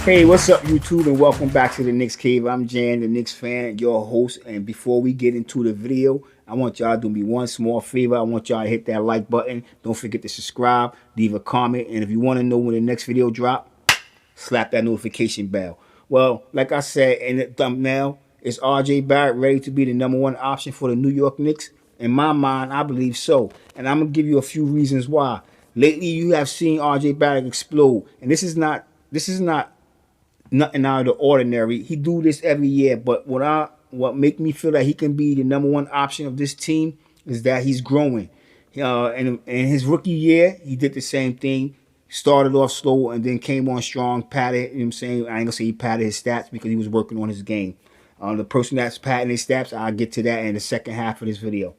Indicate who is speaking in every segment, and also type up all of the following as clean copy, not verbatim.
Speaker 1: Hey, what's up, YouTube, and welcome back to the Knicks Cave. I'm Jan, the Knicks fan, your host. And before we get into the video, I want y'all to do me one small favor. I want y'all to hit that like button. Don't forget to subscribe, leave a comment, and if you want to know when the next video drop, slap that notification bell. Well, like I said in the thumbnail, is RJ Barrett ready to be the #1 option for the New York Knicks? In my mind, I believe so, and I'm gonna give you a few reasons why. Lately, you have seen RJ Barrett explode, and this is not nothing out of the ordinary. He do this every year, but what make me feel that he can be the #1 option of this team is that he's growing. And in his rookie year, he did the same thing. Started off slow and then came on strong, padded. You know what I'm saying? I ain't gonna say he padded his stats because he was working on his game. The person that's padding his stats, I'll get to that in the second half of this video.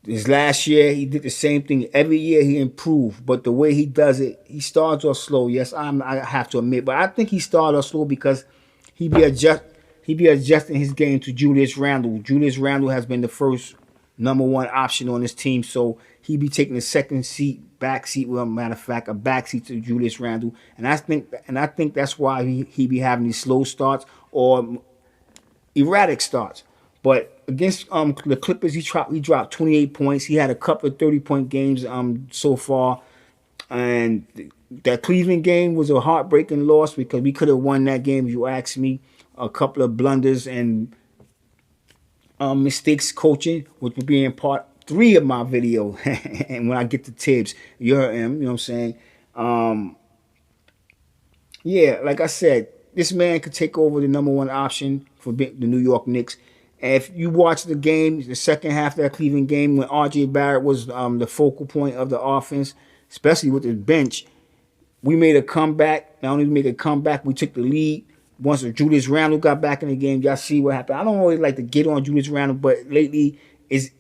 Speaker 1: His last year, he did the same thing. Every year, he improved. But the way he does it, he starts off slow. Yes, I have to admit. But I think he started off slow because he be adjusting his game to Julius Randle. Julius Randle has been the first #1 option on this team. So he be taking a second seat, back seat, well, matter of fact, a back seat to Julius Randle. And I think that's why he be having these slow starts or erratic starts. But against the Clippers, he dropped 28 points. He had a couple of 30-point games so far. And that Cleveland game was a heartbreaking loss because we could have won that game if you ask me. A couple of blunders and mistakes coaching, which will be in part 3 of my video. And when I get to tips, you heard him, you know what I'm saying? Yeah, like I said, this man could take over the #1 option for the New York Knicks. And if you watch the game, the second half of that Cleveland game, when RJ Barrett was the focal point of the offense, especially with the bench, we made a comeback. Not only we made a comeback, we took the lead. Once Julius Randle got back in the game, y'all see what happened. I don't always like to get on Julius Randle, but lately it's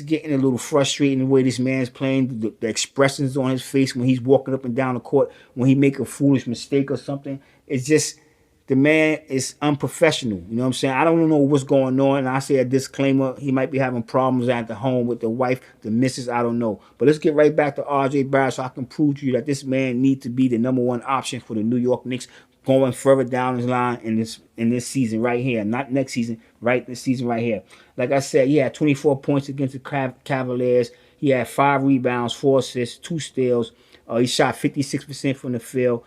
Speaker 1: getting a little frustrating the way this man's playing. The expressions on his face when he's walking up and down the court, when he make a foolish mistake or something. It's just the man is unprofessional. You know what I'm saying? I don't know what's going on. And I say a disclaimer, he might be having problems at the home with the wife, the missus, I don't know. But let's get right back to RJ Barrett so I can prove to you that this man needs to be the #1 option for the New York Knicks going further down his line in this season right here. Not next season, right this season right here. Like I said, he had 24 points against the Cavaliers. He had 5 rebounds, 4 assists, 2 steals. He shot 56% from the field.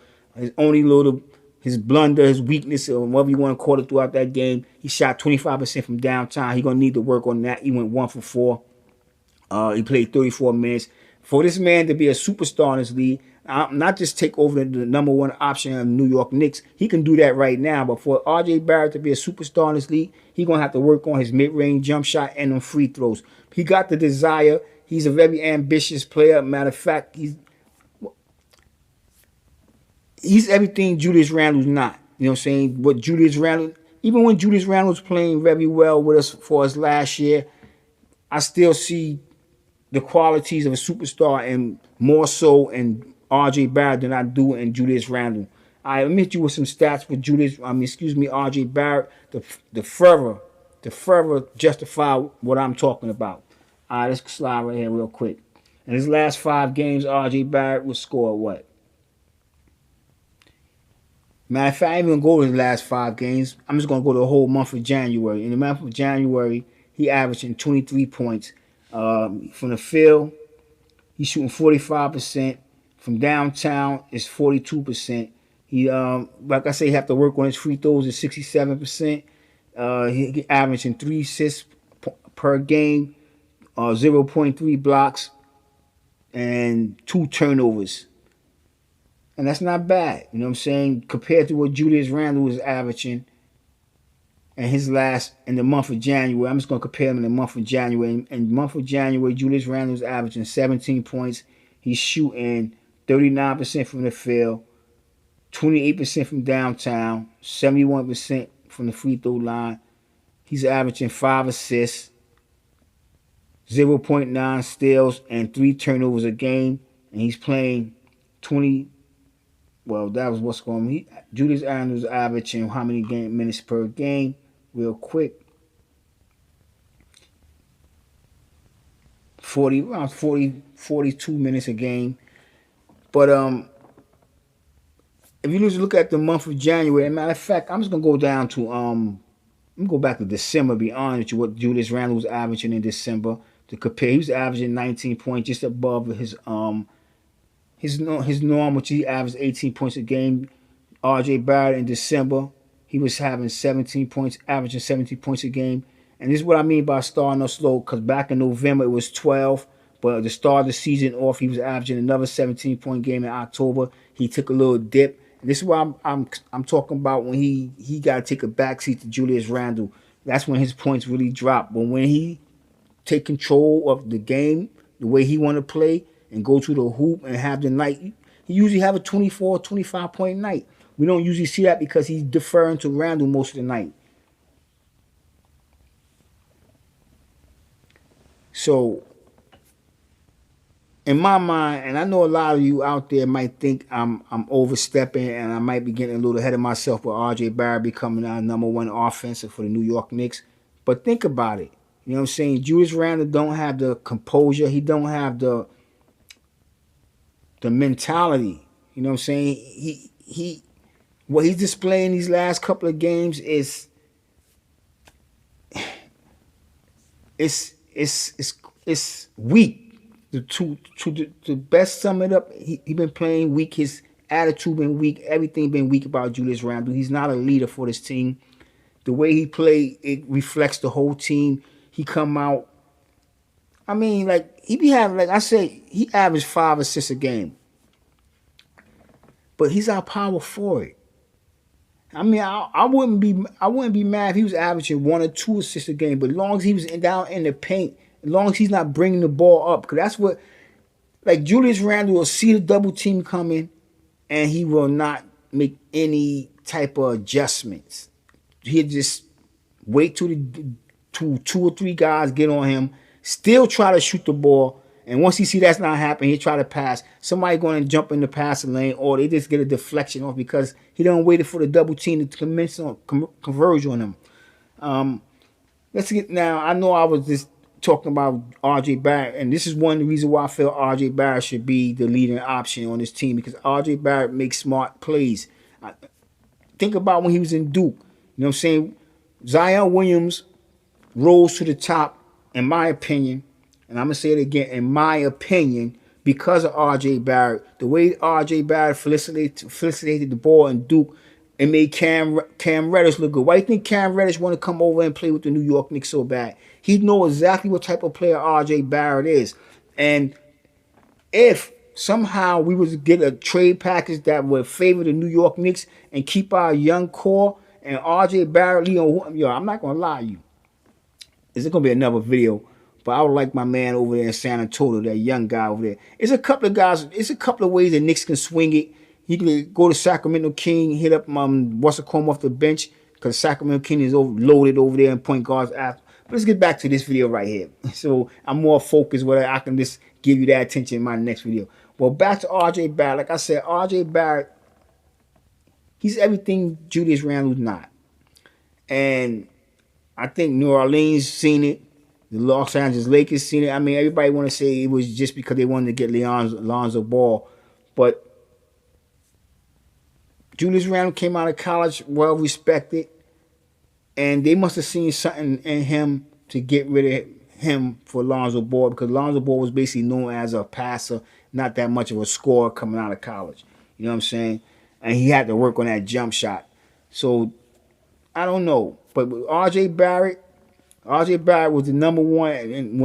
Speaker 1: His blunder, his weakness, or whatever you want to call it throughout that game, he shot 25% from downtown. He's going to need to work on that. He went 1 for 4. He played 34 minutes. For this man to be a superstar in this league, not just take over the #1 option of New York Knicks, he can do that right now. But for RJ Barrett to be a superstar in this league, he's going to have to work on his mid-range jump shot and on free throws. He got the desire. He's a very ambitious player. Matter of fact, he's everything Julius Randle's not. You know what I'm saying? But Julius Randle, even when Julius Randle was playing very well with us for us last year, I still see the qualities of a superstar and more so in RJ Barrett than I do in Julius Randle. I admit you with some stats with RJ Barrett, the further justify what I'm talking about. All right, let's slide right here real quick. In his last 5 games, RJ Barrett would score what? Matter of fact, I ain't even go to his last 5 games. I'm just going to go to the whole month of January. In the month of January, he averaging 23 points. From the field, he's shooting 45%. From downtown, it's 42%. He, like I say, he have to work on his free throws at 67%. He averaging 3 assists per game, 0.3 blocks, and 2 turnovers. And that's not bad, you know what I'm saying, compared to what Julius Randle was averaging in the month of January. I'm just going to compare him in the month of January. In the month of January, Julius Randle was averaging 17 points. He's shooting 39% from the field, 28% from downtown, 71% from the free throw line. He's averaging 5 assists, 0.9 steals, and 3 turnovers a game. And he's playing 20. Well, that was what's going on. Julius Randle's averaging how many minutes per game? Real quick. 42 minutes a game. But if you just look at the month of January, as a matter of fact, I'm just gonna go down to I'm gonna go back to December. Be honest with you, what Julius Randle was averaging in December to compare. He was averaging 19 points, just above his norm, which he averaged 18 points a game. RJ Barrett in December, he was having 17 points, averaging 17 points a game. And this is what I mean by starting off slow, because back in November it was 12, but at the start of the season off, he was averaging another 17-point game in October. He took a little dip. And this is what I'm talking about when he got to take a backseat to Julius Randle. That's when his points really dropped. But when he take control of the game the way he want to play and go to the hoop and have the night, he usually have a 24, 25-point night. We don't usually see that because he's deferring to Randle most of the night. So, in my mind, and I know a lot of you out there might think I'm overstepping and I might be getting a little ahead of myself with RJ Barrett becoming our number one offensive for the New York Knicks. But think about it. You know what I'm saying? Julius Randle don't have the composure. He don't have the mentality. You know what I'm saying? He what he's displaying these last couple of games is it's weak. To best sum it up, he been playing weak. His attitude been weak. Everything been weak about Julius Randle. He's not a leader for this team. The way he play, it reflects the whole team. He come out. I mean, like he be having, like I say, he averaged 5 assists a game, but he's our power forward. I mean, I wouldn't be mad if he was averaging 1 or 2 assists a game, but as long as he was down in the paint, as long as he's not bringing the ball up, because that's what, like Julius Randle will see the double team coming, and he will not make any type of adjustments. He'll just wait till two or three guys get on him, still try to shoot the ball, and once he see that's not happening, he'll try to pass. Somebody going to jump in the passing lane, or they just get a deflection off because he don't wait for the double team to converge on him. Let's get now. I know I was just talking about RJ Barrett, and this is one of the reasons why I feel RJ Barrett should be the leading option on this team, because RJ Barrett makes smart plays. Think about when he was in Duke. You know what I'm saying? Zion Williams rose to the top, in my opinion, and I'm going to say it again, in my opinion, because of RJ Barrett. The way RJ Barrett facilitated the ball in Duke, it made Cam Reddish look good. Why do you think Cam Reddish want to come over and play with the New York Knicks so bad? He know exactly what type of player RJ Barrett is. And if somehow we was to get a trade package that would favor the New York Knicks and keep our young core and RJ Barrett, I'm not going to lie to you. This is going to be another video, but I would like my man over there in San Antonio, that young guy over there. It's a couple of guys, it's a couple of ways the Knicks can swing it. He can go to Sacramento King, hit up Wasacom off the bench, because Sacramento King is loaded over there in point guards after. But let's get back to this video right here. So I'm more focused whether I can just give you that attention in my next video. Well, back to RJ Barrett. Like I said, RJ Barrett, he's everything Julius Randle's not. And I think New Orleans seen it. The Los Angeles Lakers seen it. I mean, everybody want to say it was just because they wanted to get Lonzo Ball. But Julius Randle came out of college well respected, and they must have seen something in him to get rid of him for Lonzo Ball, because Lonzo Ball was basically known as a passer, not that much of a scorer coming out of college. You know what I'm saying? And he had to work on that jump shot. So I don't know, but with RJ Barrett was the number one, and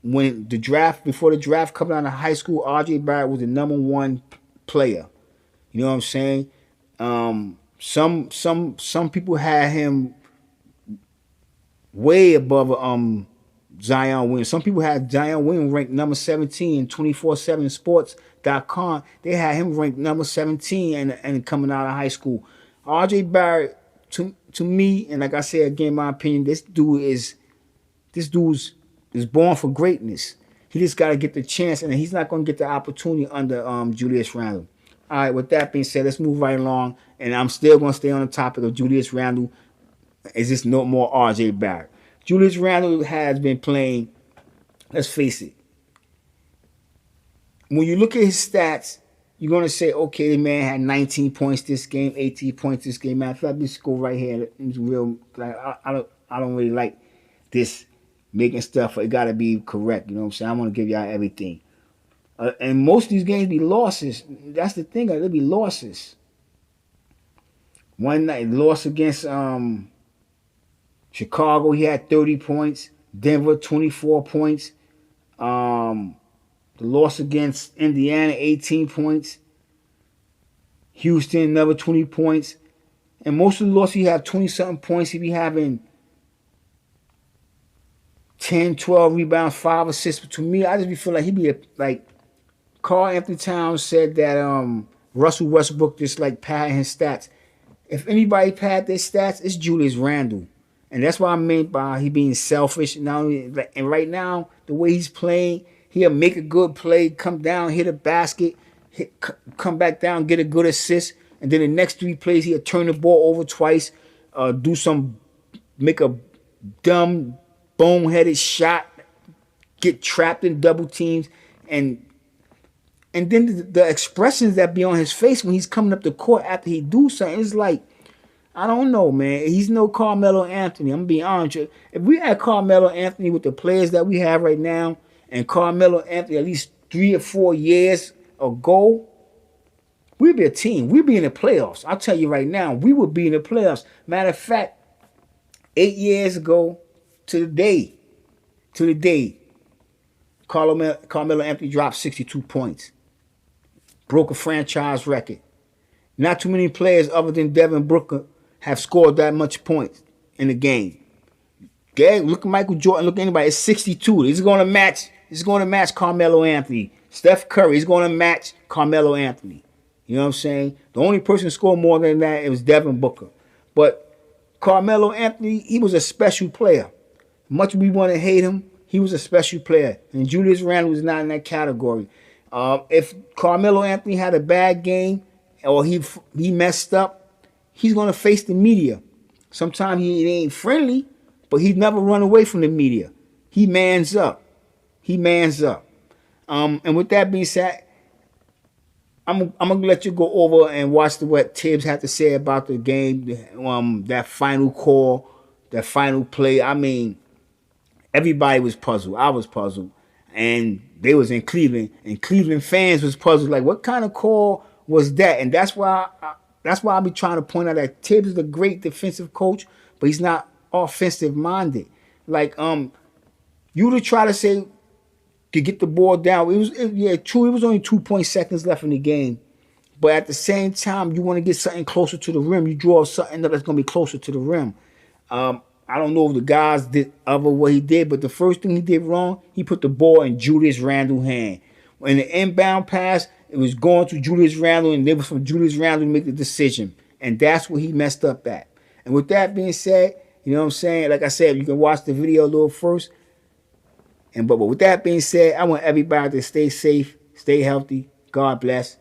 Speaker 1: when the draft, before the draft coming out of high school, RJ Barrett was the number one player. You know what I'm saying? Some people had him way above Zion Williams. Some people had Zion Williams ranked number 17 in 247sports.com. They had him ranked number 17 and coming out of high school. RJ Barrett, to me, and like I said again, my opinion, this dude is born for greatness. He just got to get the chance, and he's not going to get the opportunity under Julius Randle. All right, with that being said, let's move right along, and I'm still going to stay on the topic of Julius Randle. Is this no more RJ Barrett? Julius Randle has been playing, let's face it, when you look at his stats, you're gonna say, okay, the man had 19 points this game, 18 points this game. Matter of fact, let's go right here. It's real. Like I don't really like this making stuff. It gotta be correct. You know what I'm saying? I want to give y'all everything. And most of these games be losses. That's the thing. They'll be losses. One night loss against Chicago, he had 30 points. Denver, 24 points. The loss against Indiana, 18 points. Houston, another 20 points. And most of the losses, he have 20-something points. He be having 10, 12 rebounds, 5 assists. But to me, I just be feel like he be like Karl Anthony Towns said that Russell Westbrook just like padding his stats. If anybody pad their stats, it's Julius Randle. And that's what I meant by he being selfish. And right now, the way he's playing, he'll make a good play, come down, hit a basket, come back down, get a good assist. And then the next 3 plays, he'll turn the ball over twice, make a dumb, boneheaded shot, get trapped in double teams. And then the expressions that be on his face when he's coming up the court after he do something, it's like, I don't know, man. He's no Carmelo Anthony. I'm going to be honest with you. If we had Carmelo Anthony with the players that we have right now, and Carmelo Anthony at least 3 or 4 years ago, we'd be a team. We'd be in the playoffs. I'll tell you right now, we would be in the playoffs. Matter of fact, 8 years ago to the day, Carmelo Anthony dropped 62 points. Broke a franchise record. Not too many players other than Devin Booker have scored that much points in the game. Okay, look at Michael Jordan. Look at anybody. It's 62. He's going to match. He's going to match Carmelo Anthony. Steph Curry. He's going to match Carmelo Anthony. You know what I'm saying? The only person who scored more than that, it was Devin Booker. But Carmelo Anthony, he was a special player. Much we want to hate him, he was a special player. And Julius Randle was not in that category. If Carmelo Anthony had a bad game or he messed up, he's going to face the media. Sometimes he ain't friendly, but he never run away from the media. He mans up. And with that being said, I'm going to let you go over and watch what Tibbs had to say about the game, that final call, that final play. I mean, everybody was puzzled. I was puzzled. And they was in Cleveland, and Cleveland fans was puzzled. Like, what kind of call was that? And that's why I be trying to point out that Tibbs is a great defensive coach, but he's not offensive minded. Like, you to try to say to get the ball down. True. It was only 2 seconds left in the game, but at the same time, you want to get something closer to the rim. You draw something that's going to be closer to the rim. I don't know if the guys did other what he did, but the first thing he did wrong, he put the ball in Julius Randle's hand. When the inbound pass, it was going to Julius Randle, and it was from Julius Randle to make the decision. And that's what he messed up at. And with that being said, you know what I'm saying? Like I said, you can watch the video a little first. But with that being said, I want everybody to stay safe, stay healthy. God bless.